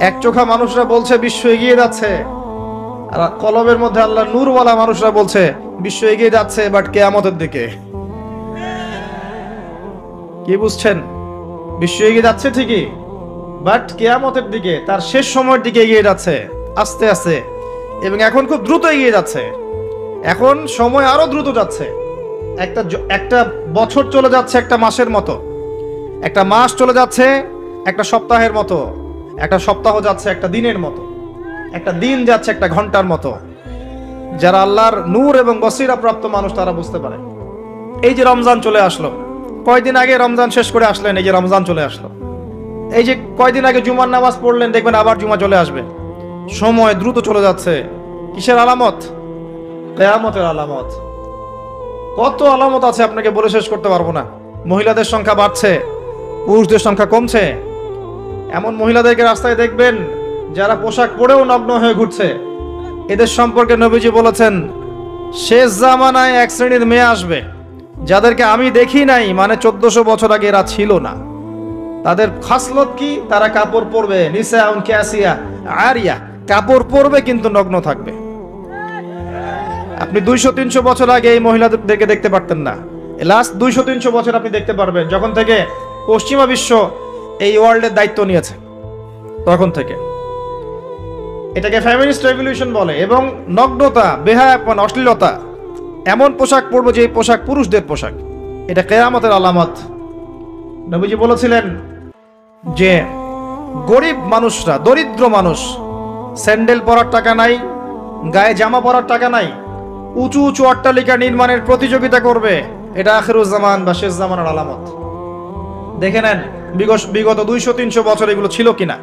এক চোখা মানুষরা বলছে বিশ্ব এগিয়ে যাচ্ছে, আর কলবের মধ্যে আল্লাহ নূরওয়ালা মানুষরা বলছে বিশ্ব এগিয়ে যাচ্ছে বাট কিয়ামতের দিকে। কি বুঝছেন? বিশ্ব এগিয়ে যাচ্ছে ঠিকই, বাট কিয়ামতের দিকে, তার শেষ সময়ের দিকে এগিয়ে যাচ্ছে আস্তে আস্তে, এবং এখন খুব দ্রুত এগিয়ে যাচ্ছে। এখন সময় আরো দ্রুত যাচ্ছে। একটা বছর চলে যাচ্ছে একটা মাসের মতো, একটা মাস চলে যাচ্ছে একটা সপ্তাহের মতো, একটা সপ্তাহ যাচ্ছে একটা দিনের মতো, একটা দিন যাচ্ছে একটা ঘন্টার মতো। যারা আল্লাহর নূর এবং বসিরা প্রাপ্ত মানুষ তারা বুঝতে পারে। এই যে রমজান চলে আসলো, কয়দিন আগে রমজান শেষ করে আসলেন, এই যে রমজান চলে আসলো। এই যে কয়দিন আগে জুমার নামাজ পড়লেন, দেখবেন আবার জুমা চলে আসবে। সময় দ্রুত চলে যাচ্ছে। কিসের আলামত? কিয়ামতের আলামত। কত আলামত আছে আপনাকে বলে শেষ করতে পারবো না। মহিলাদের সংখ্যা বাড়ছে, পুরুষদের সংখ্যা কমছে। এমন মহিলাদেরকে রাস্তায় দেখবেন যারা পোশাক পরেও নগ্ন হয়ে ঘুরছে। এদের সম্পর্কে নবীজি বলেছেন, শেষ জামানায় এক শ্রেণীর মেয়ে আসবে যাদেরকে আমি দেখি নাই, মানে 1400 বছর আগে এরা ছিল না। তাদের খাসলত কি? তারা কাপড় পরবে, নিসাউন কাসিয়া আরিয়া, কাপড় পরবে কিন্তু নগ্ন থাকবে। আপনি 200-300 বছর আগে এই মহিলাদেরকে দেখতে পারতেন না। লাস্ট 200-300 বছর আপনি দেখতে পারবেন, যখন থেকে পশ্চিমা বিশ্ব এই ওয়ার্ল্ডের দায়িত্ব নিয়েছে তখন থেকে। এটাকে ফেমিনিস্ট রেভলিউশন বলে। এবং নগ্নতা, বেহায়াপন, অশ্লীলতা, এমন পোশাক পরবো যে পোশাক পুরুষদের পোশাক, এটা কিয়ামতের আলামত। নবীজি বলেছিলেন যে গরিব মানুষরা, দরিদ্র মানুষ, স্যান্ডেল পরার টাকা নাই, গায়ে জামা পরার টাকা নাই, উঁচু উঁচু অট্টালিকা নির্মাণের প্রতিযোগিতা করবে। এটা আখিরুজ্জামান বা শেষ জামানার আলামত। দেখে নেন বিগত 200-300 বছর এগুলো ছিল কিনা।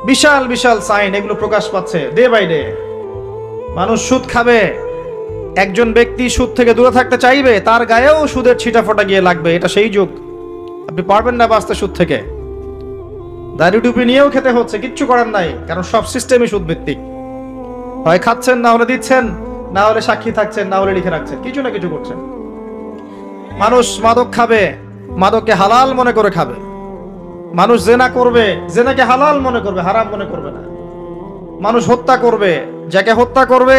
বিশাল বিশাল সাইন এগুলো প্রকাশ পাচ্ছে ডে বাই ডে। মানুষ সুদ খাবে, একজন ব্যক্তি সুদ থেকে দূরে থাকতে চাইবে, তার গায়েও সুদের ছিটাফোঁটা গিয়ে লাগবে। এটা সেই যুগ। আপনি পারবেন না বাঁচতে সুদ থেকে। দাড়ি টুপি নিয়েও খেতে হচ্ছে, কিচ্ছু করার নাই, কারণ সব সিস্টেমই সুদ ভিত্তিক। হয় খাচ্ছেন, না হলে দিচ্ছেন, না হলে সাক্ষী থাকছেন, না হলে লিখে রাখছেন, কিছু না কিছু করছেন। মানুষ মাদক খাবে, মাদককে হালাল মনে করে খাবে। মানুষ জেনা করবে, জেনাকে হালাল মনে করবে, হারাম মনে করবে না। মানুষ হত্যা করবে, যাকে হত্যা করবে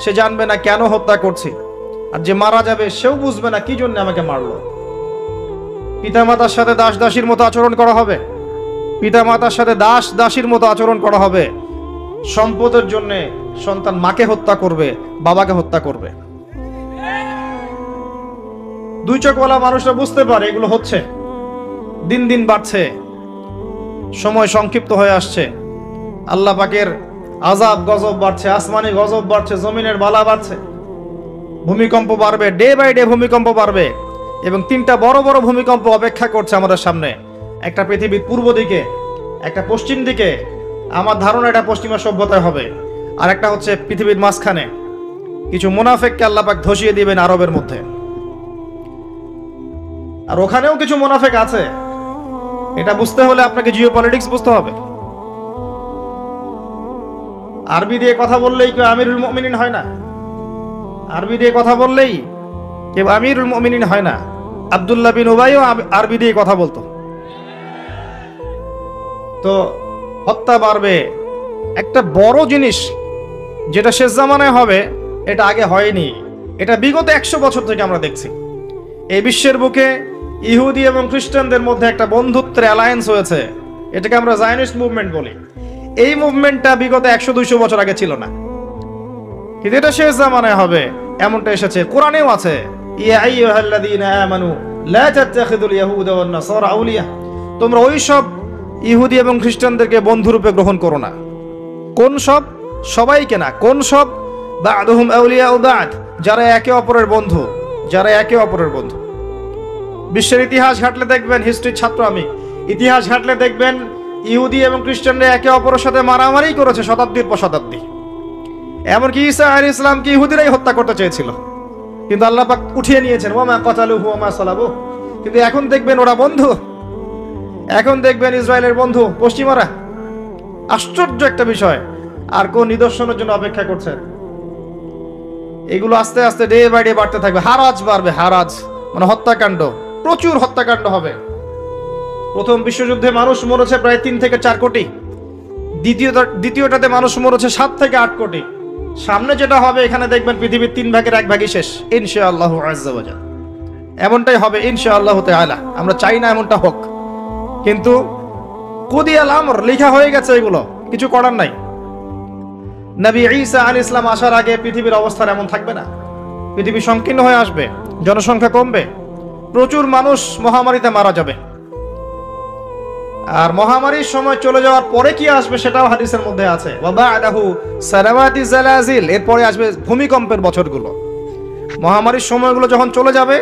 সে জানবে না কেন হত্যা করছি, আর যে মারা যাবে সেও বুঝবে না কি জন্য আমাকে মারলো। পিতামাতার সাথে দাস দাসীর মতো আচরণ করা হবে, পিতামাতার সাথে দাস দাসীর মতো আচরণ করা হবে। সম্পদের জন্য সন্তান মাকে হত্যা করবে, বাবাকে হত্যা করবে। দুই চোখওয়ালা মানুষরা বুঝতে পারে এগুলো হচ্ছে, দিন দিন বাড়ছে, সময় সংক্ষিপ্ত হয়ে আসছে। আল্লাহ পাকের আযাব গজব বাড়ছে, আসমানি গজব বাড়ছে, জমিনের বালা বাড়ছে, ভূমিকম্প বাড়বে, ডে বাই ডে ভূমিকম্প বাড়বে। এবং 3টা বড় বড় ভূমিকম্প অপেক্ষা করছে আমাদের সামনে। একটা পৃথিবীর পূর্ব দিকে, একটা পশ্চিম দিকে। আমার ধারণা এটা পশ্চিমা সভ্যতায় হবে। আর একটা হচ্ছে পৃথিবীর মাঝখানে। কিছু মুনাফিককে আল্লাহ পাক ধসিয়ে দিবেন আরবের মধ্যে, আর ওখানেও কিছু মুনাফিক আছে। এটা বুঝতে হলে আপনাকে জিওপলিটিক্স বুঝতে হবে। আরবি দিয়ে কথা বললেই কেউ আমিরুল মুমিনিন হয় না। আরবি দিয়ে কথা বললেই কেউ আমিরুল মুমিনিন হয় না। আব্দুল্লাহ বিন উবাইও আরবি দিয়ে কথা বলতো। তো হত্যা বাড়বে। একটা বড় জিনিস যেটা শেষ জামানায় হবে, এটা আগে হয়নি। এটা বিগত 100 বছর থেকে আমরা দেখছি। এই বিশ্বের বুকে ইহুদি এবং খ্রিস্টানদের মধ্যে একটা বন্ধুত্বের অ্যালায়েন্স হয়েছে। এটাকে আমরা জায়নিস্ট মুভমেন্ট বলি। এই মুভমেন্টটা বিগত 100-200 বছর আগে ছিল না, কিন্তু এটা শেষ জামানায় হবে এমনটা এসেছে। কোরআনেও আছে, ইয়া আইয়ুহাল্লাযীনা আমানু লা তাত্তাখিযুল ইয়াহুদা ওয়ান নাসারা আউলিয়া, তোমরা ওই সব ইহুদি এবং খ্রিস্টানদেরকে বন্ধুরূপে গ্রহণ করো না। কোন সব? সবাইকে না। কোন সব? বা'দুহুম আউলিয়াউ বা'দ, যারা একে অপরের বন্ধু, যারা একে অপরের বন্ধু। বিশ্বের ইতিহাস ঘাটলে দেখবেন, হিস্ট্রির ছাত্র আমি, ইতিহাস ঘাটলে দেখবেন ইহুদি এবং খ্রিস্টানরা একে অপরের সাথে মারামারি করেছে শতাব্দীর পর শতাব্দী। এমনকি ঈসা আলাইহিস সালামকে ইহুদিরাই হত্যা করতে চেয়েছিল, কিন্তু আল্লাহ পাক উঠিয়ে নিয়েছেন, ওয়া মা কাতালুহু ওয়া মা সালাবুহু। কিন্তু এখন দেখবেন ওরা বন্ধু। এখন দেখবেন ইসরায়েলের বন্ধু পশ্চিমারা। আশ্চর্য একটা বিষয়। আর কোন নিদর্শনের জন্য অপেক্ষা করছেন? এগুলো আস্তে আস্তে ডে বাই ডে বাড়তে থাকবে। হারাজ বাড়বে, হারাজ মানে হত্যাকাণ্ড, প্রচুর হত্যাকাণ্ড হবে। প্রথম বিশ্বযুদ্ধে মানুষ মরেছে প্রায় 3 থেকে 4 কোটি, দ্বিতীয়টাতে মানুষ মরেছে 7 থেকে 8 কোটি। সামনে যেটা হবে এখানে দেখবেন পৃথিবীর 3 ভাগের 1 ভাগই শেষ ইনশাআল্লাহু আজ্জা ওয়া জাল। এমনটাই হবে ইনশাআল্লাহু তাআলা। আমরা চাই না এমনটা হোক, কিন্তু কুদিয়াল আমর, লেখা হয়ে গেছে, এগুলো কিছু করার নাই। নবী ঈসা আলাইহিস সালাম আসার আগে পৃথিবীর অবস্থা এমন থাকবে না। পৃথিবী সংকীর্ণ হয়ে আসবে, জনসংখ্যা কমবে, প্রচুর মানুষ মহামারীতে মারা যাবে। আর মহামারীর সময় চলে যাওয়ার পরে কি আসবে সেটাও হাদিসের মধ্যে আছে, ওয়া বা'দাহু সালাওয়াতি জালাজিল, এরপরে আসবে ভূমিকম্পের বছরগুলো। মহামারীর সময়গুলো যখন চলে যাবে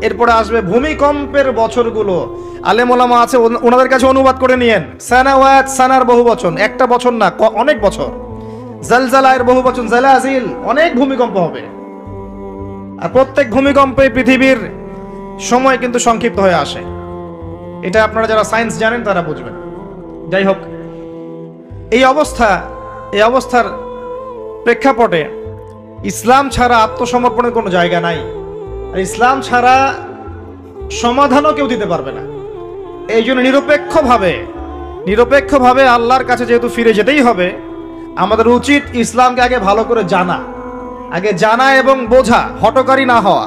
এরপরে আসবে ভূমিকম্পের বছরগুলো। আলেম ওলামা আছে, ওনাদের কাছে অনুবাদ করে নিয়েন। সানাওয়াত, সানার বহু বচন, একটা বছর না, অনেক বছর। জালজালায়ের বহু বচন জালাজিল, অনেক ভূমিকম্প হবে। আর প্রত্যেক ভূমিকম্পে পৃথিবীর সময় কিন্তু সংক্ষিপ্ত হয়ে আসে। এটা আপনারা যারা সায়েন্স জানেন তারা বুঝবেন। যাই হোক, এই অবস্থার প্রেক্ষাপটে ইসলাম ছাড়া আত্মসমর্পণের কোনো জায়গা নাই, আর ইসলাম ছাড়া সমাধানও কেউ দিতে পারবে না। এই জন্য নিরপেক্ষভাবে আল্লাহর কাছে যেহেতু ফিরে যেতেই হবে, আমাদের উচিত ইসলামকে আগে ভালো করে জানা এবং বোঝা, হটকারী না হওয়া।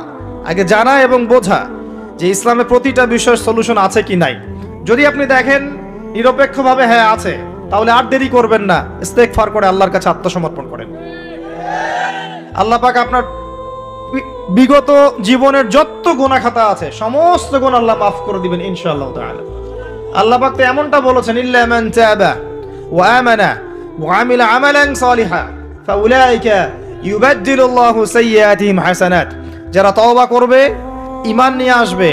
আগে জানা এবং বোঝা যে ইসলামে প্রতিটা বিষয়ের সলিউশন আছে কি নাই। যদি আপনি দেখেন নিরপেক্ষভাবে হ্যাঁ আছে, তাহলে আর দেরি করবেন না, ইস্তেগফার করে আল্লাহর কাছে আত্মসমর্পণ করেন। আল্লাহ পাক আপনার বিগত জীবনের যত গুনাহ খাতা আছে সমস্ত গুনাহ আল্লাহ মাফ করে দিবেন ইনশাআল্লাহ তাআলা। আল্লাহ পাক তো এমনটা বলেছেন, ইল্লা মান তাবা ওয়া আমানা ওয়া আমিলা আমালান সালিহা ফাউলাইকা ইউবাদদিলুল্লাহু সাইয়্যাতিহিম হাসানাত। যারা তওবা করবে, ঈমান নিয়ে আসবে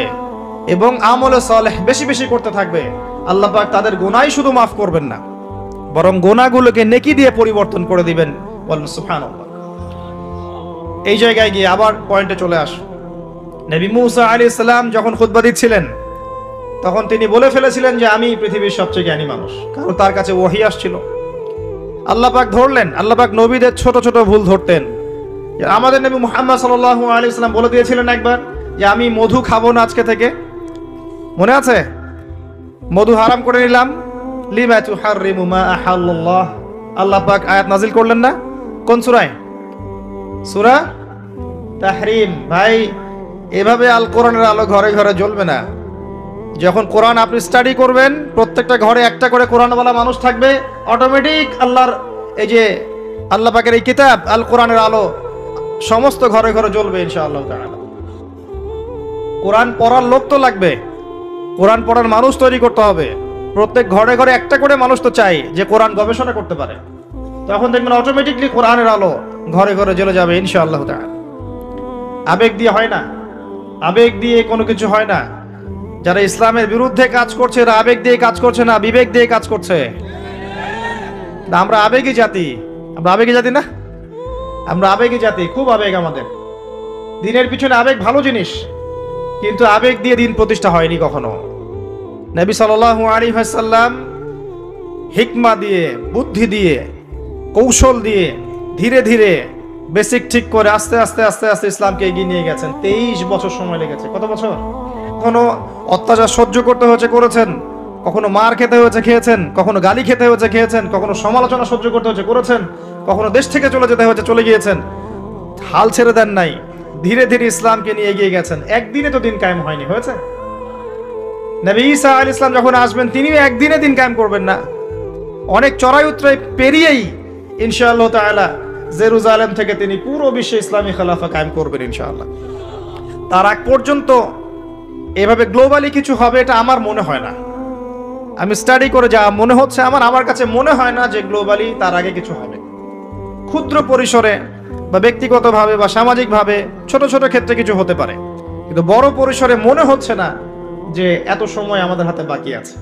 এবং আমলে সালেহ বেশি বেশি করতে থাকবে, আল্লাহ পাক তাদের গুনাহই শুধু মাফ করবেন না, বরং গুনাহগুলোকে নেকি দিয়ে পরিবর্তন করে দিবেন। বলেন সুবহানাল্লাহ। এই জায়গায় গিয়ে আবার পয়েন্টে চলে আস। নবী মুসা আলাইহিস সালাম যখন খুতবা দিচ্ছিলেন তখন তিনি বলে ফেলেছিলেন যে আমি পৃথিবীর সবচেয়ে জ্ঞানী মানুষ, কারণ তার কাছে ওহী আসছিল। আল্লাহ পাক ধরলেন, আল্লাহ পাক নবীদের ছোট ছোট ভুল ধরতেন। আমাদের নবী মুহাম্মদ সাল্লাল্লাহু আলাইহি সাল্লাম বলে দিয়েছিলেন একবার যে আমি মধু খাবো না আজকে থেকে, মনে আছে? মধু হারাম করে নিলাম। লিমা তুহাররিমু মা আহাল্লাল্লাহ, আল্লাহ পাক আয়াত নাজিল করলেন না? কোন সূরায়? সূরা তাহরিম। ভাই, এভাবে আল কোরআনের আলো ঘরে ঘরে জ্বলবে না। যখন কোরআন আপনি স্টাডি করবেন, প্রত্যেকটা ঘরে একটা করে কোরআনওয়ালা মানুষ থাকবে, অটোমেটিক আল্লাহর এই যে আল্লাহ পাকের এই কিতাব আল কোরআনের আলো সমস্ত ঘরে ঘরে জ্বলবে ইনশাআল্লাহ তাআলা। কোরআন পড়ার লোক তো লাগবে, কোরআন পড়ার মানুষ তৈরি করতে হবে। প্রত্যেক ঘরে ঘরে একটা করে মানুষ তো চাই যে কোরআন গবেষণা করতে পারে। তখন দেখবেন অটোমেটিকলি কোরআনের আলো ঘরে ঘরে জ্বলে যাবে ইনশাআল্লাহ তাআলা। আবেগ দিয়ে হয় না, আবেগ দিয়ে কোনো কিছু হয় না। যারা ইসলামের বিরুদ্ধে কাজ করছে এরা আবেগ দিয়ে কাজ করছে না, বিবেক দিয়ে কাজ করছে। আমরা আবেগী জাতি, আমরা আবেগী জাতি না, আমরা আবেগী জাতি, খুব আবেগ আমাদের। দিনের পিছনে আবেগ ভালো জিনিস, কিন্তু আবেগ দিয়ে দিন প্রতিষ্ঠা হয়নি কখনো। নবী সাল্লাল্লাহু আলাইহি ওয়াসাল্লাম হিকমা দিয়ে, বুদ্ধি দিয়ে, কৌশল দিয়ে ধীরে ধীরে বেসিক ঠিক করে আস্তে আস্তে আস্তে আস্তে ইসলামকে এগিয়ে নিয়ে গেছেন। 23 বছর সময় লেগেছে। কত বছর? কখনো অত্যাচার সহ্য করতে হয়েছে, করেছেন। কখনো মার খেতে হয়েছে, খেয়েছেন। কখনো গালি খেতে হয়েছে, খেয়েছেন। কখনো সমালোচনা সহ্য করতে হয়েছে, করেছেন। কখনো দেশ থেকে চলে যেতে হয়েছে, চলে গিয়েছেন। হাল ছেড়ে দেন নাই, ধীরে ধীরে ইসলামকে নিয়ে এগিয়ে গেছেন। একদিনে তো দিন কায়েম হয়নি, হয়েছে? নবী ঈসা আলাইহিস সালাম যখন আসবেন তিনিও একদিনে দিন কায়েম করবেন না, অনেক চড়াই উতরাই পেরিয়েই ইনশাআল্লাহ তাআলা জেরুজালেম থেকে তিনি পুরো বিশ্বে ইসলামী খেলাফা কায়েম করবেন ইনশাআল্লাহ। তার আগ পর্যন্ত এভাবে গ্লোবালি কিছু হবে এটা আমার মনে হয় না। আমি স্টাডি করে যা মনে হচ্ছে আমার কাছে মনে হয় না যে গ্লোবালি তার আগে কিছু হবে। ক্ষুদ্র পরিসরে বা ব্যক্তিগতভাবে বা সামাজিকভাবে ছোট ছোট ক্ষেত্রে কিছু হতে পারে, কিন্তু বড় পরিসরে মনে হচ্ছে না যে এত সময় আমাদের হাতে বাকি আছে।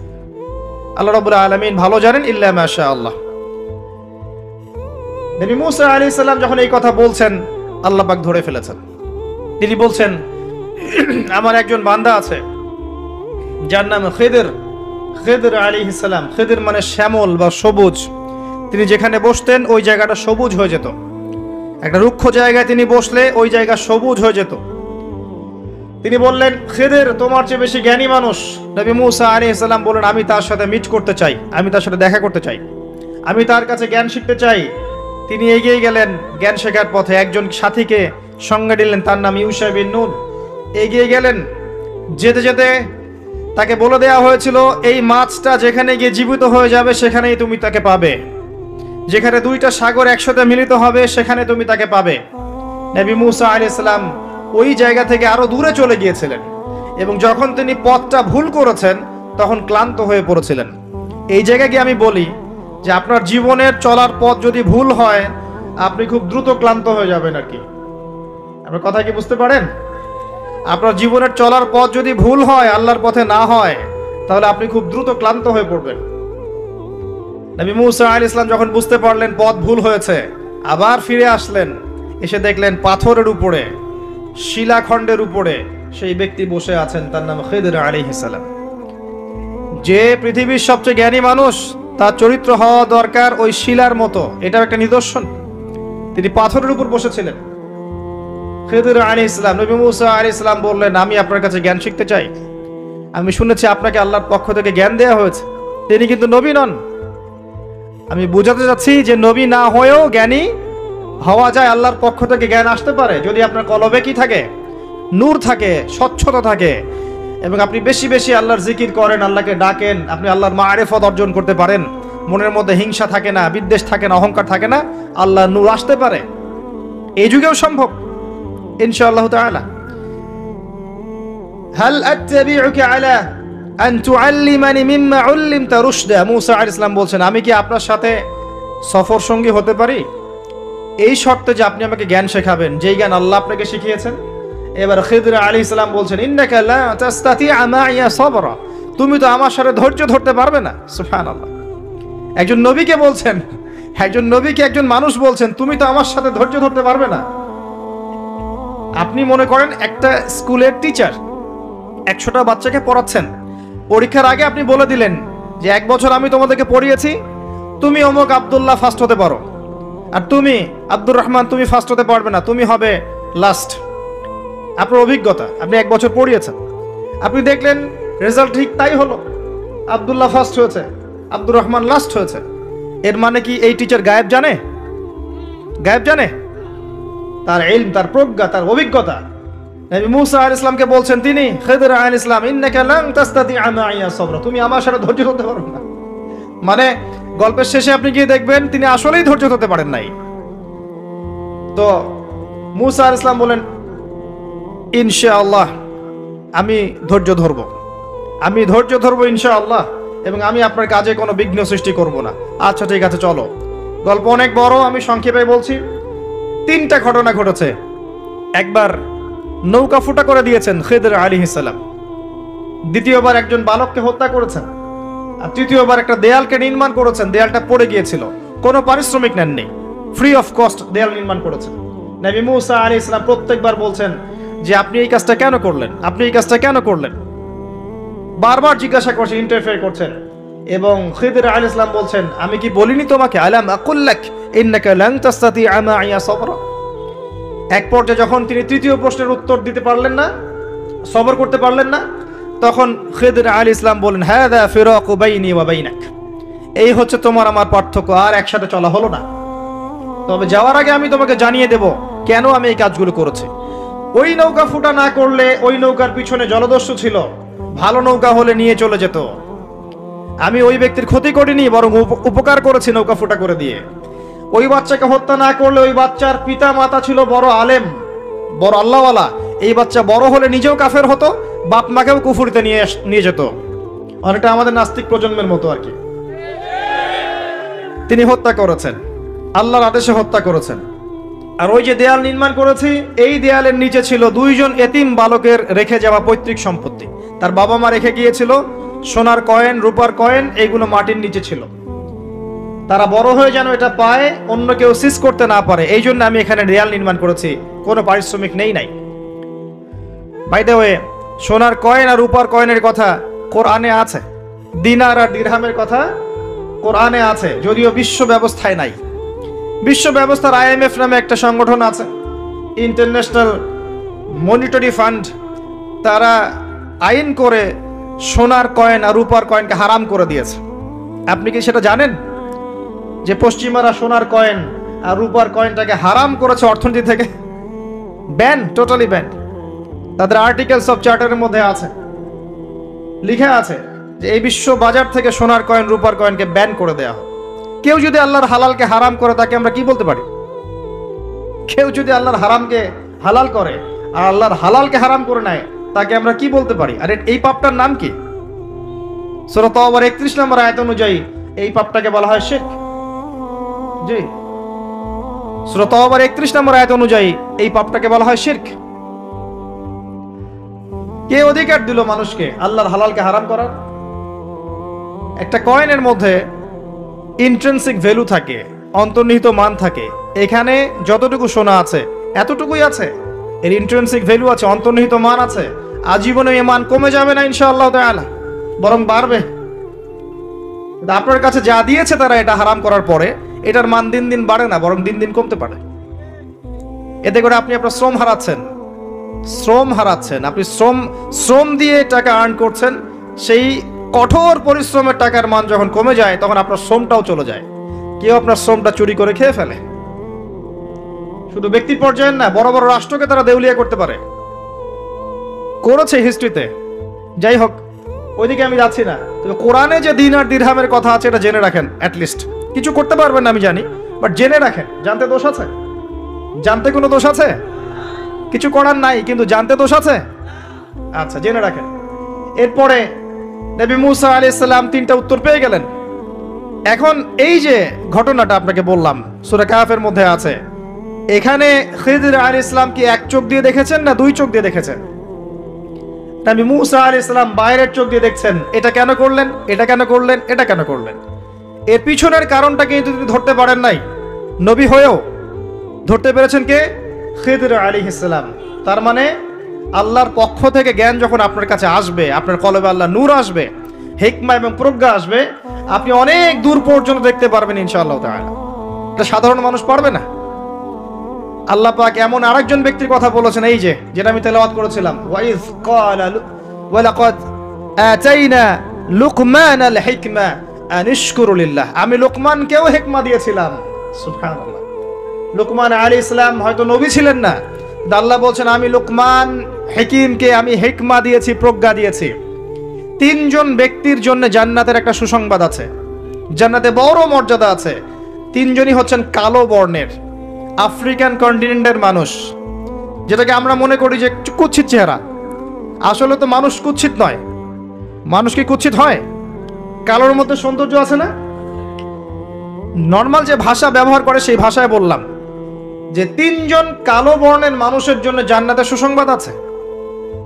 আল্লাহ রাব্বুল আলামিন ভালো জানেন, ইল্লা মাশাআল্লাহ। নবী মুসা আলাইহিস সালাম যখন এই কথা বলছেন, আল্লাহ পাক ধরে ফেলেছেন। তিনি বলছেন, আমার একজন বান্দা আছে যার নাম খিদর আলাইহিস সালাম। খিদর মানে শ্যামল বা সবুজ। তিনি যেখানে বসতেন ওই জায়গাটা সবুজ হয়ে যেত। একটা রুক্ষ জায়গায় তিনি বসলে ওই জায়গা সবুজ হয়ে যেত। তিনি বললেন, খিদির তোমার চেয়ে বেশি জ্ঞানী মানুষ। নবী মুসা আলাইহিস সালাম বললেন, আমি তার সাথে মিট করতে চাই, আমি তার সাথে দেখা করতে চাই, আমি তার কাছে জ্ঞান শিখতে চাই। তিনি এগিয়ে গেলেন জ্ঞান শেখার পথে। একজন সাথীকে সঙ্গে নিলেন, তার নাম ইউশা বিন নুন। এগিয়ে গেলেন, যেতে যেতে তাকে বলে দেওয়া হয়েছিল, এই মাছটা যেখানে গিয়ে জীবিত হয়ে যাবে সেখানেই তুমি তাকে পাবে, যেখানে দুইটা সাগর একসাথে মিলিত হবে সেখানে তুমি তাকে পাবে। নবী মুসা আলাইহিস সালাম ওই জায়গা থেকে আরো দূরে চলে গিয়েছিলেন, এবং যখন তিনি পথটা ভুল করেছেন তখন ক্লান্ত হয়ে পড়েছিলেন। এই জায়গায় গিয়ে আমি বলি যে আপনার জীবনের চলার পথ যদি ভুল হয়, আপনি খুব দ্রুত ক্লান্ত হয়ে যাবেন আর কি। আপনার কথা কি বুঝতে পারেন? আপনার জীবনের চলার পথ যদি ভুল হয়, আল্লাহর পথে না হয়, তাহলে আপনি খুব দ্রুত ক্লান্ত হয়ে পড়বেন। নবী মুসা আলাইহিস সালাম যখন বুঝতে পারলেন পথ ভুল হয়েছে, আবার ফিরে আসলেন। এসে দেখলেন পাথরের উপরে, শিলাখণ্ডের উপরে সেই ব্যক্তি বসে আছেন, তার নাম খিদির আলাইহিস সালাম। যে পৃথিবীর সবচেয়ে জ্ঞানী মানুষ, তার চরিত্র হওয়া দরকার ওই শিলার মতো। এটার একটা নিদর্শন। তিনি পাথরের উপর বসেছিলেন। খিদির আলাইহিস সালাম, নবী মুসা আলাইহিস সালাম বললেন, আমি আপনার কাছে জ্ঞান শিখতে চাই। আমি শুনেছি আপনাকে আল্লাহর পক্ষ থেকে জ্ঞান দেওয়া হয়েছে। তিনি কিন্তু নবী নন। আমি বোঝাতে চাচ্ছি যে নবী না হয়েও জ্ঞানী হওয়া যায়, আল্লাহর পক্ষ থেকে জ্ঞান আসতে পারে যদি আপনার কলবে কি থাকে, নূর থাকে, স্বচ্ছতা থাকে, এবং আপনি বেশি বেশি আল্লাহর জিকির করেন, আল্লাহকে ডাকেন, আপনি আল্লাহর মারিফত অর্জন করতে পারেন, মনের মধ্যে হিংসা থাকে না, বিদ্বেষ থাকে না, অহংকার থাকে না, আল্লাহর নূর আসতে পারে। এই যুগেও সম্ভব ইনশাআল্লাহ তাআলা। হাল আত্তাবিউকা আলা আন তুআল্লিমানি মিম্মা উল্লিমতা রুশদা। মুসা আলাইহিস সালাম বলছেন, আমি কি আপনার সাথে সফর সঙ্গী হতে পারি? এই শর্তে যে আপনি আমাকে জ্ঞান শেখাবেন, যেই জ্ঞান আল্লাহ আপনাকে শিখিয়েছেন। এবার খিদির আলাইহিস সালাম বলছেন, ইন্নাকা লা তাস্তাতিআ মাইয়া সাবরা, তুমি তো আমার সাথে ধৈর্য ধরতে পারবে না। সুবহানাল্লাহ। একজন নবীকে বলছেন, একজন নবীকে একজন মানুষ বলছেন, তুমি তো আমার সাথে ধৈর্য ধরতে পারবে না। আপনি মনে করেন একটা স্কুলের টিচার 100টা বাচ্চাকে পড়াচ্ছেন, পরীক্ষার আগে আপনি বলে দিলেন যে 1 বছর আমি তোমাদেরকে পড়িয়েছি, তুমি অমুক আব্দুল্লাহ ফার্স্ট হতে পারো, আর তুমি আব্দুর রহমান তুমি ফার্স্ট হতে পারবে না, তুমি হবে লাস্ট। আপনার অভিজ্ঞতা, আপনি 1 বছর পড়িয়েছেন, আপনি দেখলেন রেজাল্ট ঠিক তাই হলো, আব্দুল্লাহ ফার্স্ট হয়েছে, আব্দুর রহমান লাস্ট হয়েছে। এর মানে কি এই টিচার গায়েব জানে? গায়েব জানে? তার ইলম, তার প্রজ্ঞা, তার অভিজ্ঞতা। নবী মুসা আলাইহিস সালামকে বলছেন তিনি, খিদির আলাইহিস সালাম, ইন্নাকা লান তাস্তাতিআ মাইয়া সাবরা, তুমি আমার সাথে ধৈর্য ধরতে পারবে না। মানে গল্পের শেষে আপনি গিয়ে দেখবেন তিনি আসলেই ধৈর্য ধরতে পারেন নাই। তো মুসা আলাইহিস সালাম বলেন, ইনশাআল্লাহ আমি ধৈর্য ধরব, আমি ধৈর্য ধরব ইনশাআল্লাহ, এবং আমি আপনার কাজে কোনো বিঘ্ন সৃষ্টি করব না। আচ্ছা ঠিক আছে, চলো। গল্প অনেক বড়, আমি সংক্ষেপে বলছি। 3টা ঘটনা ঘটেছে। একবার নৌকা ফুটা করে দিয়েছেন খিদির আলাইহিস সালাম, দ্বিতীয়বার একজন বালককে হত্যা করেছেন, আর তৃতীয়বার একটা দেয়ালকে নির্মাণ করেছেন, দেয়ালটা পড়ে গিয়েছিল, কোনো পারিশ্রমিক নেননি, ফ্রি অফ কস্ট দেয়াল নির্মাণ করেছেন। নবী মুসা আলাইহিস সালাম প্রত্যেকবার বলছেন যে আপনি এই কাজটা কেন করলেন, আপনি এই কাজটা কেন করলেন, বারবার জিজ্ঞাসা করছেন, ইন্টারফেয়ার করছেন। এবং খিদির আলাইহিস সালাম বলছেন, আমি কি বলিনি তোমাকে, আলাম আকুল লাক ইন্নাকা লান তাস্তাতিআ মাইয়া সাবরা। এক পর্যায়ে যখন তিনি তৃতীয় প্রশ্নের উত্তর দিতে পারলেন না, সবর করতে পারলেন না, তখন খিদির আলাইহিস সালাম বলেন, হাযা ফিরাকু বাইনি ওয়া বাইনাক, এই হচ্ছে তোমার আমার পার্থক্য, আর একসাথে চলা হলো না। তবে যাওয়ার আগে আমি তোমাকে জানিয়ে দেব কেন আমি এই কাজগুলো করেছি। ওই নৌকা ফুটা না করলে, ওই নৌকার পিছনে জলদস্যু ছিল, ভালো নৌকা হলে নিয়ে চলে যেত। আমি ওই ব্যক্তির ক্ষতি করিনি, বরং উপকার করেছি নৌকা ফুটা করে দিয়ে। ওই বাচ্চাকে হত্যা না করলে, ওই বাচ্চার পিতা মাতা ছিল বড় আলেম, বড় আল্লাহওয়ালা, এই বাচ্চা বড় হলে নিজেও কাফের হতো, বাপ মাকেও কুফরিতে নিয়ে যেত। অনেকটা আমাদের নাস্তিক প্রজন্মের মতো আর কি। তিনি হত্যা করেছেন, আল্লাহর আদেশে হত্যা করেছেন। আর ওই যে দেয়াল নির্মাণ করেছি, এই দেয়ালের নিচে ছিল 2 জন এতিম বালকের রেখে যাওয়া পৈতৃক সম্পত্তি। তার বাবা মা রেখে গিয়েছিল সোনার কয়েন, রূপার কয়েন, এইগুলো মাটির নিচে ছিল। তারা বড় হয়ে যেন এটা পায়, অন্য কেউ সিজ করতে না পারে, এই জন্য আমি এখানে দেয়াল নির্মাণ করেছি, কোনো পারিশ্রমিক নেই নাই। বাই দ্য ওয়ে, সোনার কয়েন আর রূপার কয়েনের কথা কোরআনে আছে, দিনার আর দিরহামের কথা কোরআনে আছে, যদিও বিশ্ব ব্যবস্থায় নাই। বিশ্ব ব্যবস্থার IMF নামে একটা সংগঠন আছে, ইন্টারন্যাশনাল মনিটারি ফান্ড, তারা আইন করে সোনার কয়েন আর রূপার কয়েনকে হারাম করে দিয়েছে। আপনি কি সেটা জানেন যে পশ্চিমারা সোনার কয়েন আর রূপার কয়েনটাকে হারাম করেছে অর্থনীতি থেকে? Ban, totally ban. তাদের আর্টিকেলস অফ চার্টারের মধ্যে আছে, লিখা আছে যে এই বিশ্ব বাজার থেকে সোনার কয়েন রূপার কয়েনকে ব্যান করে দেওয়া হয়। কেউ যদি আল্লাহর হালালকে হারাম করে তাকে আমরা কি বলতে পারি? কেউ যদি আল্লাহর হারামকে হালাল করে আর আল্লাহর হালালকে হারাম করে নেয় তাকে আমরা কি বলতে পারি? আর এই পাপটার নাম কি? সূরা তাওবার 31 নম্বর আয়াত অনুযায়ী এই পাপটাকে বলা হয় শিরক। জি, সূরা তাওবার 31 নম্বর আয়াত অনুযায়ী এই পাপটাকে বলা হয় শিরক। কে অধিকার দিল মানুষকে আল্লাহর হালালকে হারাম করার? একটা কয়েনের মধ্যে ইন্ট্রিনসিক ভ্যালু থাকে, অন্তর্নিহিত মান থাকে। এখানে যতটুকু সোনা আছে এতটুকুই আছে, এর ইন্ট্রিনসিক ভ্যালু আছে, অন্তর্নিহিত মান আছে। আজীবনে এই মান কমে যাবে না ইনশাআল্লাহ তাআলা, বরং বাড়বে। আপনার কাছে যা দিয়েছে তারা এটা হারাম করার পরে এটার মান দিন দিন বাড়ে না, বরং দিন দিন কমতে পারে। এতে করে আপনি আপনার শ্রম হারাচ্ছেন, আপনি শ্রম দিয়ে টাকা আর্ন করছেন। সেই কঠোর পরিশ্রমের টাকার মান যখন কমে যায় তখন আপনার শ্রমটাও চলে যায়। কেউ আপনার শ্রমটা চুরি করে খেয়ে ফেলে। শুধু ব্যক্তির পর্যায়ে না, বড় বড় রাষ্ট্রকে তারা দেউলিয়া করতে পারে, করেছে হিস্ট্রিতে। যাই হোক, ওইদিকে আমি যাচ্ছি না। তবে কোরআনে যে দিন আর দিরহামের কথা আছে এটা জেনে রাখেন। অ্যাটলিস্ট কিছু করতে পারবেন না আমি জানি, বাট জেনে রাখেন। জানতে দোষ আছে? জানতে কোনো দোষ আছে? কিছু করার নাই, কিন্তু জানতে দোষ আছে? আচ্ছা, জেনে রাখেন। এরপরে নবী মুসা আলাইহিস সালাম 3টা উত্তর পেয়ে গেলেন। এখন এই যে ঘটনাটা আপনাকে বললাম সূরা কাহফের মধ্যে আছে, এখানে খিদর আলাইহিস সালাম কি এক চোখ দিয়ে দেখেছেন না 2 চোখ দিয়ে দেখেছেন? নবী মুসা আলাইহিস সালাম বাইরের চোখ দিয়ে দেখছেন, এটা কেন করলেন, এটা কেন করলেন, এটা কেন করলেন। এর পিছনের কারণটা কিন্তু তিনি ধরতে পারেন নাই। নবী হয়েও ধরতে পেরেছেন কে? খিদর আলাইহিস সালাম। তার মানে আল্লাহর পক্ষ থেকে জ্ঞান যখন আপনার কাছে আসবে, আপনার কলবে আল্লাহ নূর আসবে, হিকমা এবং প্রজ্ঞা আসবে, আপনি অনেক দূর পর্যন্ত দেখতে পারবেন ইনশাআল্লাহ তাআলা। এটা সাধারণ মানুষ পারবে না। আল্লাহ পাক এমন আরেকজন ব্যক্তির কথা বলেছেন, এই যে যেটা আমি তেলাওয়াত করেছিলাম, ওয়াইজ ক্বালা ওয়ালাকাদ আতাইনা লুকমানাল হিকমা আনিশকুরু লিল্লাহ। আমি লোকমানকেও হিকমা দিয়েছিলাম। সুবহানাল্লাহ। লোকমান আলাইহিস সালাম হয়তো নবী ছিলেন না, কিন্তু আল্লাহ বলছেন আমি লোকমান হিকিমকে আমি হিকমা দিয়েছি, প্রজ্ঞা দিয়েছি। 3 জন ব্যক্তির জন্য জান্নাতের একটা সুসংবাদ আছে, জান্নাতে বড় মর্যাদা আছে। 3 জনই হচ্ছেন কালো বর্ণের, আফ্রিকান কন্টিনেন্টের মানুষ, যেটাকে আমরা মনে করি যে একটু কুৎসিত চেহারা। আসলে তো মানুষ কুৎসিত নয়। মানুষ কি কুৎসিত হয়? কালোর মধ্যে সৌন্দর্য আছে না? নর্মাল যে ভাষা ব্যবহার করে সেই ভাষায় বললাম যে 3 জন কালো বর্ণের মানুষের জন্য জান্নাতের সুসংবাদ আছে।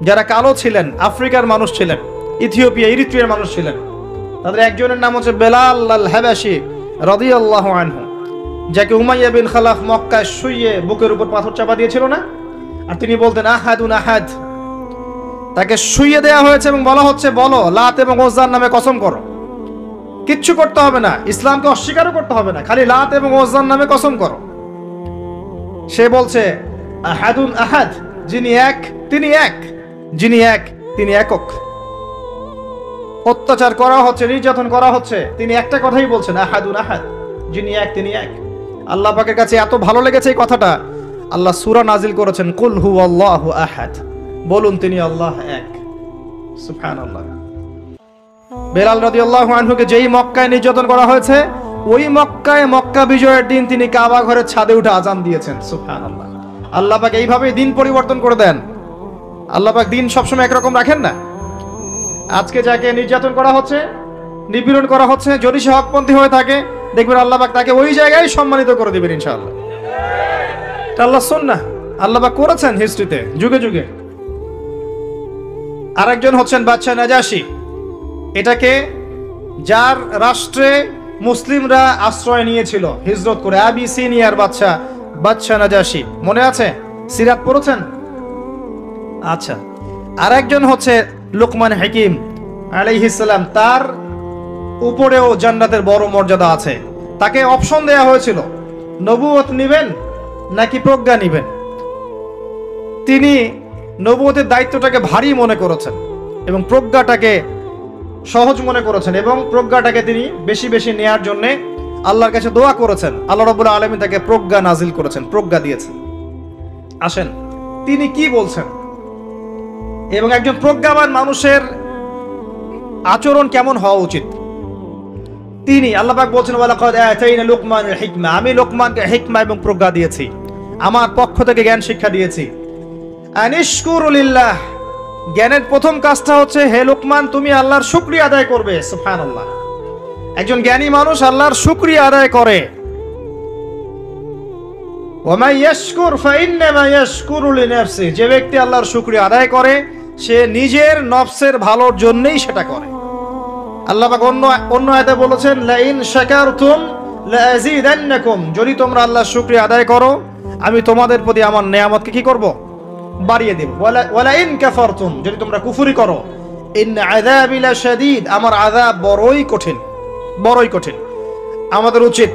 যারা কালো ছিলেন, আফ্রিকার মানুষ ছিলেন, ইথিওপিয়া ইরিত্রিয়ার মানুষ ছিলেন। তাদের একজনের নাম হচ্ছে বেলাল আল হাবাশি রাদিয়াল্লাহু আনহু, যাকে উমাইয়া বিন খালাফ মক্কায় শুইয়ে বুকের উপর পাথর চাপা দিয়েছিল না, আর তিনি বলতেন আহাদুন আহাদ। তাকে শুইয়ে দেওয়া হয়েছে এবং বলা হচ্ছে বলো লাত এবং ওজ্জার নামে কসম করো। কিচ্ছু করতে হবে না, ইসলামকে অস্বীকারও করতে হবে না, খালি লাত এবং ওজ্জার নামে কসম করো। সে বলছে আহাদুন আহাদ, যিনি এক তিনি এক, যিনি এক তিনি একক। অত্যাচার করা হচ্ছে, নির্যাতন করা হচ্ছে, তিনি একটা কথাই বলছেন আহাদুন আহাদ, যিনি এক তিনি এক। আল্লাহ পাকের কাছে এত ভালো লেগেছে এই কথাটা, আল্লাহ সূরা নাজিল করেছেন কুল হুয়াল্লাহু আহাদ, বলুন তিনি আল্লাহ এক। সুবহানাল্লাহ। বেলাল রাদিয়াল্লাহু আনহুকে যেই মক্কায় নির্যাতন করা হয়েছে, ওই মক্কায় মক্কা বিজয়ের দিন তিনি কাবা ঘরের ছাদে উঠে আজান দিয়েছেন। সুবহানাল্লাহ। আল্লাহ পাক এইভাবেই দিন পরিবর্তন করে দেন। আল্লাহ পাক দিন সবসময় একরকম রাখেন না। আজকে যাকে নির্যাতন করা হচ্ছে, নিপীড়ন করা হচ্ছে, যদি সে হকপন্থী হয়ে থাকে, দেখবেন আল্লাহ পাক তাকে ওই জায়গায় সম্মানিত করে দিবেন ইনশাআল্লাহ। এটা আল্লাহ সুন্নাহ, আল্লাহ পাক করেছেন হিস্ট্রিতে যুগে যুগে। আরেকজন হচ্ছেন বাদশা নাজাশি। এটাকে যার রাষ্ট্রে মুসলিমরা আশ্রয় নিয়েছিল হিজরত করে, আবিসিনিয়ার বাদশা নাজাশি, মনে আছে? সিরাত পড়েছেন? আচ্ছা। আরেকজন হচ্ছে লোকমান হাকিম আলাইহিস সালাম, তার উপরেও জান্নাতের বড় মর্যাদা আছে। তাকে অপশন দেয়া হয়েছিল নবুয়ত নিবেন নাকি প্রজ্ঞা নিবেন। তিনি নবুয়তের দায়িত্বটাকে ভারী মনে করেছেন এবং প্রজ্ঞাটাকে সহজ মনে করেছেন এবং প্রজ্ঞাটাকে তিনি বেশি বেশি নেয়ার জন্য আল্লাহর কাছে দোয়া করেছেন। আল্লাহ রাব্বুল আলামিন তাকে প্রজ্ঞা নাজিল করেছেন, প্রজ্ঞা দিয়েছেন। আসেন তিনি কি বলছেন এবং একজন প্রজ্ঞাবান মানুষের আচরণ কেমন হওয়া উচিত। তিনি আল্লাহ পাক বলছেন, ওয়ালাকাদ আতাইনা লুকমানাল হিকমা, আমি লোকমানকে হিকমা এবং প্রজ্ঞা দিয়েছি, আমার পক্ষ থেকে জ্ঞান শিক্ষা দিয়েছি। আনিশকুরু লিল্লাহ, জ্ঞানের প্রথম কাজটা হচ্ছে হে লোকমান তুমি আল্লাহর শুকরিয়া আদায় করবে। সুবহানাল্লাহ, একজন জ্ঞানী মানুষ আল্লাহর শুকরিয়া আদায় করে। ওয়া মান ইয়াশকুর ফাইন্নামা ইয়াশকুরু লিনাফসি, যে ব্যক্তি আল্লাহর শুকরিয়া আদায় করে সে নিজের নফসের ভালোর জন্যই সেটা করে। আল্লাহ পাক অন্য আয়াতে বলেছেন, লা ইন শাকারতুম লা আযীদান্নাকুম, যদি তোমরা আল্লাহর শুকরিয়া আদায় করো আমি তোমাদের প্রতি আমার নেয়ামতকে কি করব, বাড়িয়ে দেব। ওয়ালা ইন কাফারতুম, যদি তোমরা কুফরি করো, ইন আযাবি লাশাদীদ, আমার আযাব বড়ই কঠিন, বড়ই কঠিন। আমাদের উচিত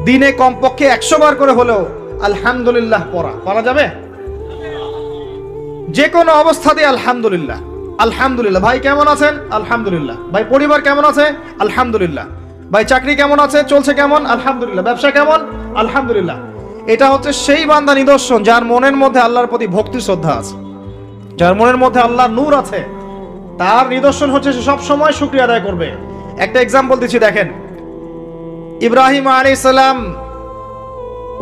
দিনে কমপক্ষে 100 বার করে হলেও আলহামদুলিল্লাহ পড়া যাবে। যে কোনো অবস্থাতে আলহামদুলিল্লাহ, আলহামদুলিল্লাহ। ভাই কেমন আছেন? আলহামদুলিল্লাহ। ভাই পরিবার কেমন আছে? আলহামদুলিল্লাহ। ভাই চাকরি কেমন আছে, চলছে কেমন? আলহামদুলিল্লাহ। ব্যবসা কেমন? আলহামদুলিল্লাহ। এটা হচ্ছে সেই বান্দা নিদর্শন যার মনের মধ্যে আল্লাহর প্রতি ভক্তি শ্রদ্ধা আছে, যার মনের মধ্যে আল্লাহর নূর আছে। তার নিদর্শন হচ্ছে সে সব সময় শুকরিয়া আদায় করবে। একটা এক্সাম্পল দিচ্ছি, দেখেন ইব্রাহিম আলাইহিস সালাম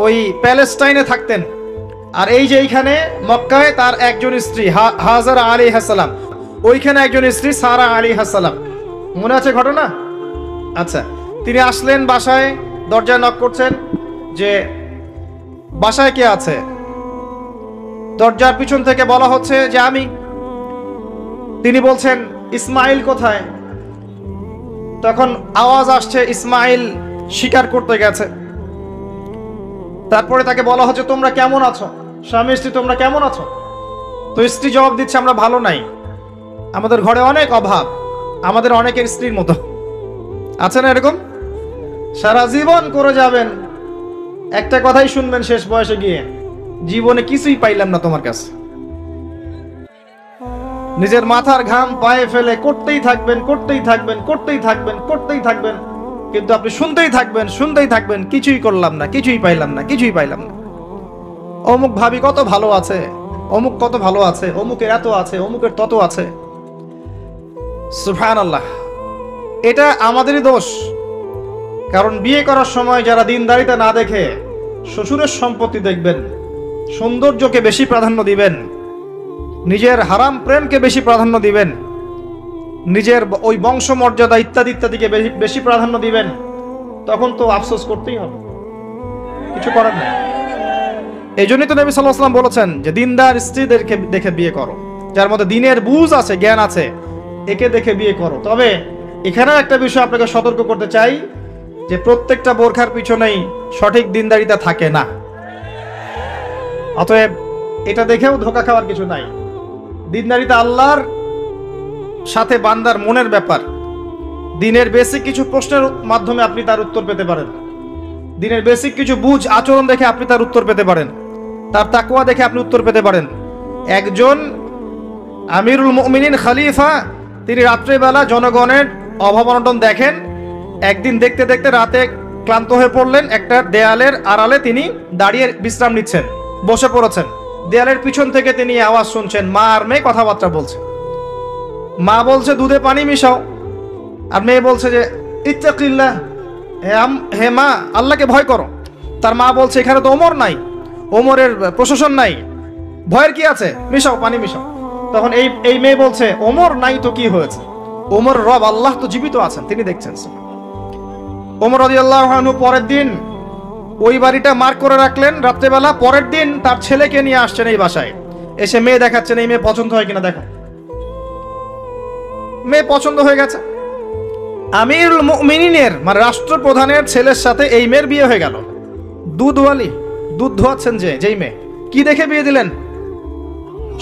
ওই প্যালেস্টাইনে থাকতেন, আর এই যে এইখানে মক্কায় তার একজন স্ত্রী হাজারা আলাইহিস সালাম, ওইখানে একজন স্ত্রী সারা আলাইহিস সালাম। মনে আছে ঘটনা? আচ্ছা, তিনি আসলেন বাসায়, দরজায় নক করছেন যে বাসায় কে আছে? দরজার পিছন থেকে বলা হচ্ছে যে আমি। তিনি বলছেন ইসমাইল কোথায়? তখন আওয়াজ আসছে ইসমাইল শিকার করতে গেছে। তারপরে তাকে বলা হচ্ছে তোমরা কেমন আছো, স্বামী স্ত্রী তোমরা কেমন আছো? তো স্ত্রী জবাব দিচ্ছে আমরা ভালো নাই, আমাদের ঘরে অনেক অভাব, আমাদের অনেকের স্ত্রীর মতো। আছে না এরকম? সারা জীবন করে যাবেন, একটা কথাই শুনবেন শেষ বয়সে গিয়ে, জীবনে কিছুই পাইলাম না তোমার কাছে। নিজের মাথার ঘাম পায়ে ফেলে করতেই থাকবেন, করতেই থাকবেন, করতেই থাকবেন, করতেই থাকবেন, কিন্তু আপনি শুনতেই থাকবেন, শুনতেই থাকবেন, কিছুই করলাম না, কিছুই পাইলাম না, কিছুই পাইলাম না। অমুক ভাবি কত ভালো আছে, অমুক কত ভালো আছে, অমুকের এত আছে, অমুকের তত আছে। সুবহানাল্লাহ, এটা আমাদেরই দোষ। কারণ বিয়ে করার সময় যারা দিনদারিতা না দেখে শ্বশুরের সম্পত্তি দেখবেন, সৌন্দর্যকে বেশি প্রাধান্য দিবেন, নিজের হারাম প্রেমকে বেশি প্রাধান্য দিবেন, নিজের ওই বংশমর্যাদা ইত্যাদি ইত্যাদিকে বেশি প্রাধান্য দিবেন, তখন তো আফসোস করতেই হবে, কিছু করার নেই। এই জন্যই তো নবী সাল্লাল্লাহু আলাইহি ওয়াসাল্লাম বলেছেন যে দিনদার স্ত্রীদেরকে দেখে বিয়ে করো, যার মধ্যে দিনের বুঝ আছে, জ্ঞান আছে, একে দেখে বিয়ে করো। তবে এখানেও একটা বিষয় আপনাকে সতর্ক করতে চাই যে প্রত্যেকটা বোরখার পিছনেই সঠিক দিনদারিতা থাকে না। অতএব এটা দেখেও ধোঁকা খাওয়ার কিছু নাই। দিনদারিতা আল্লাহর সাথে বান্দার মনের ব্যাপার। দিনের বেসিক কিছু প্রশ্নের মাধ্যমে আপনি তার উত্তর পেতে পারেন, দিনের বেসিক কিছু বুঝ আচরণ দেখে আপনি তার উত্তর পেতে পারেন, তার তাকওয়া দেখে আপনি উত্তর পেতে পারেন। একজন আমিরুল মুমিনিন খলিফা, তিনি রাত্রেবেলা জনগণের অভাব অনটন দেখেন। একদিন দেখতে দেখতে রাতে ক্লান্ত হয়ে পড়লেন, একটা দেয়ালের আড়ালে তিনি দাঁড়িয়ে বিশ্রাম নিচ্ছেন, বসে পড়েছেন। দেয়ালের পিছন থেকে তিনি আওয়াজ শুনছেন, মা আর মেয়ে কথাবার্তা বলছে। মা বলছে দুধে পানি মিশাও, আর মেয়ে বলছে যে ইত্তাকিল্লাহ, হে মা আল্লাহকে ভয় করো। তার মা বলছে এখানে তো ওমর নাই, ওমরের প্রশাসন নাই, ভয়ের কি আছে, মিশাও, পানি মিশাও। তখন এই মেয়ে বলছে ওমর নাই তো কি হয়েছে, ওমর রব আল্লাহ তো জীবিত আছেন, তিনি দেখছেন। ওমর রাদিয়াল্লাহু আনহু পরের দিন ওই বাড়িটা মার্ক করে রাখলেন রাত্রেবেলা। পরের দিন তার ছেলেকে নিয়ে আসছেন এই বাসায়, এসে মেয়ে দেখাচ্ছেন, এই মেয়ে পছন্দ হয় কিনা দেখো। মেয়ে পছন্দ হয়ে গেছে। আমিরুল মুমিনিনের মানে রাষ্ট্রপ্রধানের ছেলের সাথে এই মেয়ের বিয়ে হয়ে গেল। দুধওয়ালি, দুধ ধোয়াচ্ছেন যেই মেয়ে, কি দেখে বিয়ে দিলেন?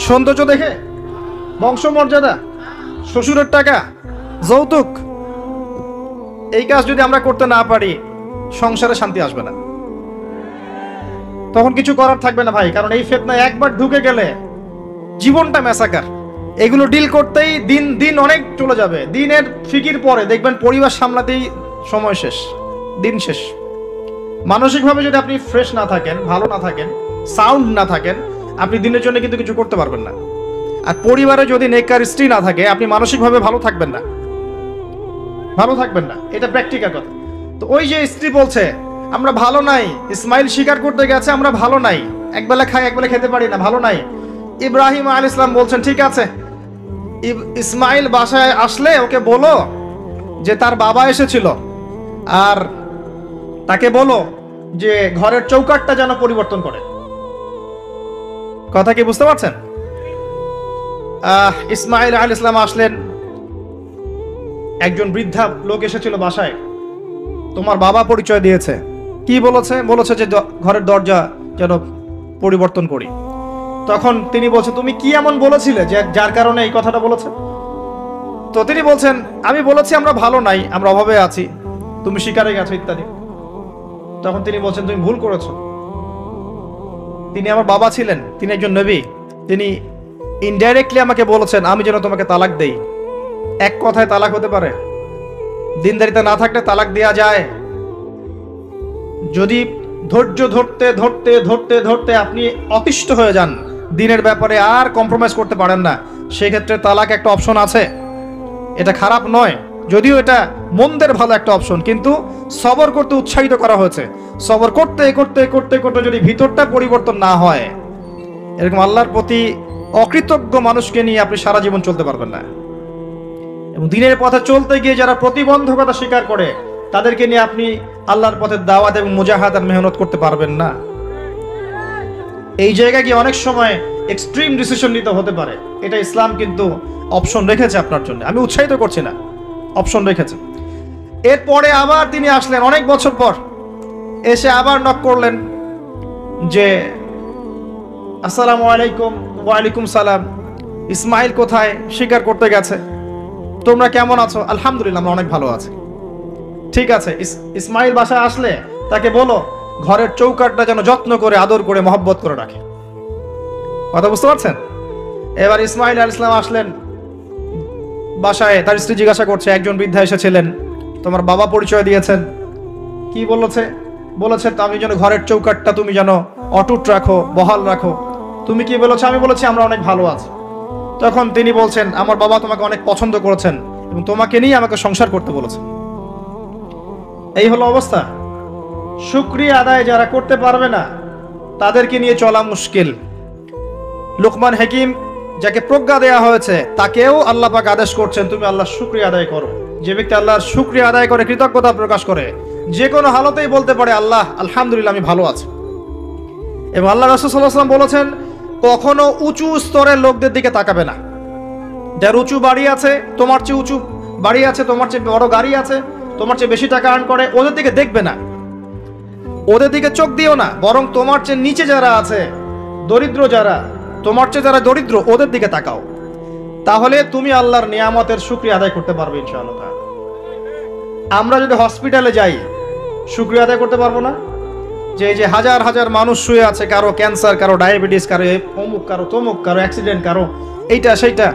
সৌন্দর্য দেখে, বংশমর্যাদা, শ্বশুরের টাকা, যৌতুক। এই কাজ যদি আমরা করতে না পারি সংসারে শান্তি আসবে না, তখন কিছু করার থাকবে না ভাই। কারণ এই ফিতনায় একবার ঢুকে গেলে জীবনটা ম্যাসাকার। এগুলো ডিল করতেই দিন দিন অনেক চলে যাবে। দিনের ফিকির পরে দেখবেন পরিবার সামলাতেই সময় শেষ, দিন শেষ। মানসিকভাবে যদি আপনি ফ্রেশ না থাকেন, ভালো না থাকেন, সাউন্ড না থাকেন, আপনি দিনের জন্য কিন্তু কিছু করতে পারবেন না। আর পরিবারে যদি নেককার স্ত্রী না থাকে, আপনি মানসিকভাবে ভালো থাকবেন না, ভালো থাকবেন না। এটা প্র্যাকটিক্যাল কথা। তো ওই যে স্ত্রী বলছে আমরা ভালো নাই, ইসমাইল স্বীকার করতে গেছে আমরা ভালো নাই, একবেলা খাই একবেলা খেতে পারি না, ভালো নাই। ইব্রাহিম আলাইহিস সালাম বলছেন ঠিক আছে, ইসমাইল বাসায় আসলে ওকে বলো যে তার বাবা এসেছিল, আর তাকে বলো যে ঘরের চৌকাঠটা যেন পরিবর্তন করে। কথা কি বুঝতে পারছেন? ইসমাইল আলাইহিস সালাম আসলেন, একজন বৃদ্ধা লোক এসেছিল বাসায়, তোমার বাবা পরিচয় দিয়েছে। কি বলেছে? বলেছে যে ঘরের দরজা যেন পরিবর্তন করি। তখন তিনি বলছে তুমি কি এমন বলেছিলে যে যার কারণে এই কথাটা বলেছে? তো তিনি বলছেন আমি বলেছি আমরা ভালো নাই, আমরা অভাবে আছি, তুমি শিকারে গেছো ইত্যাদি। তখন তিনি বলছেন তুমি ভুল করেছো, তিনি আমার বাবা ছিলেন, তিনি একজন নবী, তিনি ইনডাইরেক্টলি আমাকে বলেছেন আমি যেন তোমাকে তালাক দেই। এক কথায় তালাক হতে পারে? দিনদারিতা না থাকলে তালাক দেয়া যায়? যদি ধৈর্য ধরতে ধরতে ধরতে ধরতে আপনি অতিষ্ঠ হয়ে যান, দিনের ব্যাপারে আর কম্প্রোমাইজ করতে পারেন না, সেক্ষেত্রে তালাক একটা অপশন আছে। এটা খারাপ নয়, যদিও এটা মন্দের ভালো একটা অপশন, কিন্তু সবর করতে উৎসাহিত করা হয়েছে। সবর করতে করতে করতে করতে যদি ভিতরটা পরিবর্তন না হয়, এরকম আল্লাহর প্রতি অকৃতজ্ঞ মানুষকে নিয়ে আপনি সারা জীবন চলতে পারবেন না। এবং দিনের পথে চলতে গিয়ে যারা প্রতিবন্ধকতা স্বীকার করে, তাদেরকে নিয়ে আপনি আল্লাহর পথে দাওয়াত এবং মুজাহাদার মেহনত করতে পারবেন না। এই জায়গায় গিয়ে অনেক সময় এক্সট্রিম ডিসিশন নিতে হতে পারে। এটা ইসলাম কিন্তু অপশন রেখেছে আপনার জন্য, আমি উৎসাহিত করছি না, অপশন রেখেছে। এরপরে আবার তিনি আসলেন অনেক বছর পর, এসে আবার নক করলেন যে আসসালামু আলাইকুম। ওয়ালাইকুম সালাম। ইসমাইল কোথায়? স্বীকার করতে গেছে। তোমরা কেমন আছো? আলহামদুলিল্লাহ আমরা অনেক ভালো আছি। ঠিক আছে, ইসমাইল বাসায় আসলে তাকে বলো ঘরের চৌকাঠটা যেন যত্ন করে আদর করে মহব্বত করে রাখে। কথা বুঝতে পারছেন? এবার ইসমাইল আলাইহিস সালাম আসলেন বাসায়, তার স্ত্রী জিজ্ঞাসা করছে, একজন বৃদ্ধা এসেছিলেন, তোমার বাবা পরিচয় দিয়েছেন, কি বলেছে? বলেছে আমি যেন ঘরের চৌকাঠটা তুমি যেন অটুট রাখো, বহাল রাখো। তুমি কি বলেছো? আমি বলেছি আমরা অনেক ভালো আছি। তখন তিনি বলছেন আমার বাবা তোমাকে অনেক পছন্দ করেছেন এবং তোমাকে নিয়ে আমাকে সংসার করতে বলেছেন। এই হলো অবস্থা। শুকরিয়া আদায় যারা করতে পারবে না, তাদেরকে নিয়ে চলা মুশকিল। লুকমান হাকিম, যাকে প্রজ্ঞা দেয়া হয়েছে, তাকেও আল্লাহ পাক আদেশ করছেন তুমি আল্লাহর শুকরিয়া আদায় করো। যে ব্যক্তি আল্লাহর শুকরিয়া আদায় করে, কৃতজ্ঞতা প্রকাশ করে, যে কোনো হালতেই বলতে পারে আল্লাহ আলহামদুলিল্লাহ আমি ভালো আছি। এবং আল্লাহ রাসূল সাল্লাল্লাহু আলাইহি ওয়াসাল্লাম বলেছেন কখনো উঁচু স্তরের লোকদের দিকে তাকাবে না। যার উঁচু বাড়ি আছে, তোমার চেয়ে উঁচু বাড়ি আছে, তোমার চেয়ে বড় গাড়ি আছে, তোমার চেয়ে বেশি টাকা আর্ন করে, ওদের দিকে দেখবে না, ওদের দিকে চোখ দিও না। বরং তোমার চেয়ে নিচে যারা আছে, দরিদ্র যারা, তোমার চেয়ে যারা দরিদ্র, ওদের দিকে তাকাও। তাহলে তুমি আল্লাহর নিয়ামতের শুকরিয়া আদায় করতে পারবে ইনশাআল্লাহ। আমরা যদি হসপিটালে যাই, শুকরিয়া আদায় করতে পারবো না? যে এই যে হাজার হাজার মানুষ শুয়ে আছে, কারো ক্যান্সার, কারো ডায়াবেটিস, কারো অমুক, কারো তমুক, কারো অ্যাক্সিডেন্ট, কারো এইটা সেইটা,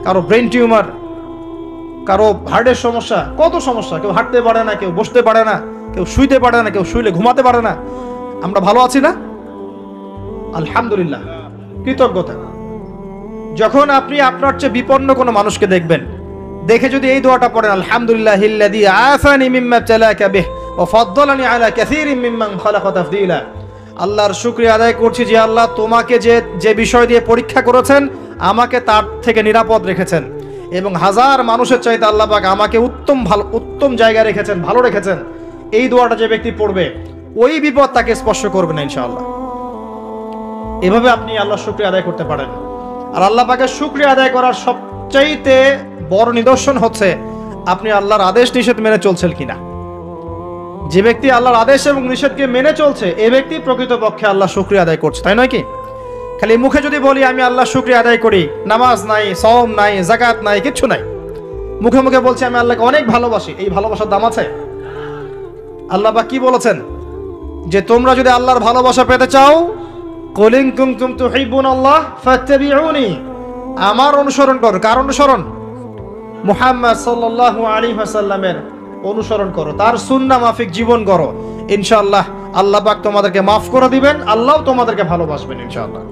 কারো ব্রেন টিউমার, কারো হার্টের সমস্যা, কত সমস্যা। কেউ হাঁটতে পারে না, কেউ বসতে পারে না, কেউ শুইতে পারে না, কেউ শুইলে ঘুমাতে পারে না। আমরা ভালো আছি না? আলহামদুলিল্লাহ, কৃতজ্ঞতা। যখন আপনি আপনার চেয়ে বিপন্ন কোনো মানুষকে দেখবেন, দেখে যদি এই দোয়াটা পড়েন আলহামদুলিল্লাহিল্লাযী আফানি মিম্মা ইবতালাকা বিহি ওয়া ফাদ্দালানি আলা কাসীরিম মিম্মান খালাকা তাফদীলা, আল্লাহর শুকরিয়া আদায় করছি যে আল্লাহ তোমাকে যে বিষয় দিয়ে পরীক্ষা করেছেন, আমাকে তার থেকে নিরাপদ রেখেছেন, এবং হাজার মানুষের চাইতে আল্লাহ পাক আমাকে উত্তম জায়গায় রেখেছেন, ভালো রেখেছেন। এই দোয়াটা যে ব্যক্তি পড়বে, ওই বিপদ তাকে স্পর্শ করবে না ইনশাআল্লাহ। এভাবে আপনি আল্লাহর শুকরিয়া আদায় করতে পারেন। আর আল্লাহ পাকের শুকরিয়া আদায় করার সবচাইতে বড় নিদর্শন হচ্ছে আপনি আল্লাহর আদেশ নিষেধ মেনে চলছেন কিনা। যে ব্যক্তি আল্লাহর আদেশ এবং নিষেধকে মেনে চলছে, এই ব্যক্তি প্রকৃতপক্ষে আল্লাহ শুকরিয়া আদায় করছে, তাই নয় কি? খালি মুখে যদি বলি আমি আল্লাহ শুকরিয়া আদায় করি, নামাজ নাই, সওম নাই, যাকাত নাই, কিচ্ছু নাই, মুখে মুখে বলছি আমি আল্লাহকে অনেক ভালোবাসি, এই ভালোবাসার দাম আছে? আল্লাহ পাক কি বলেছেন? যে তোমরা যদি আল্লাহর ভালোবাসা পেতে চাও, কুল ইন কুনতুম তুহিব্বুনাল্লাহ ফাত্তাবিউনি, আমার অনুসরণ করো। কার অনুসরণ? মুহাম্মদ সাল্লাল্লাহু আলাইহি ওয়াসাল্লামের অনুসরণ করো, তার সুন্নাহ মাফিক জীবন করো। ইনশাআল্লাহ আল্লাহ পাক তোমাদেরকে মাফ করে দিবেন, আল্লাহও তোমাদেরকে ভালোবাসবেন ইনশাআল্লাহ।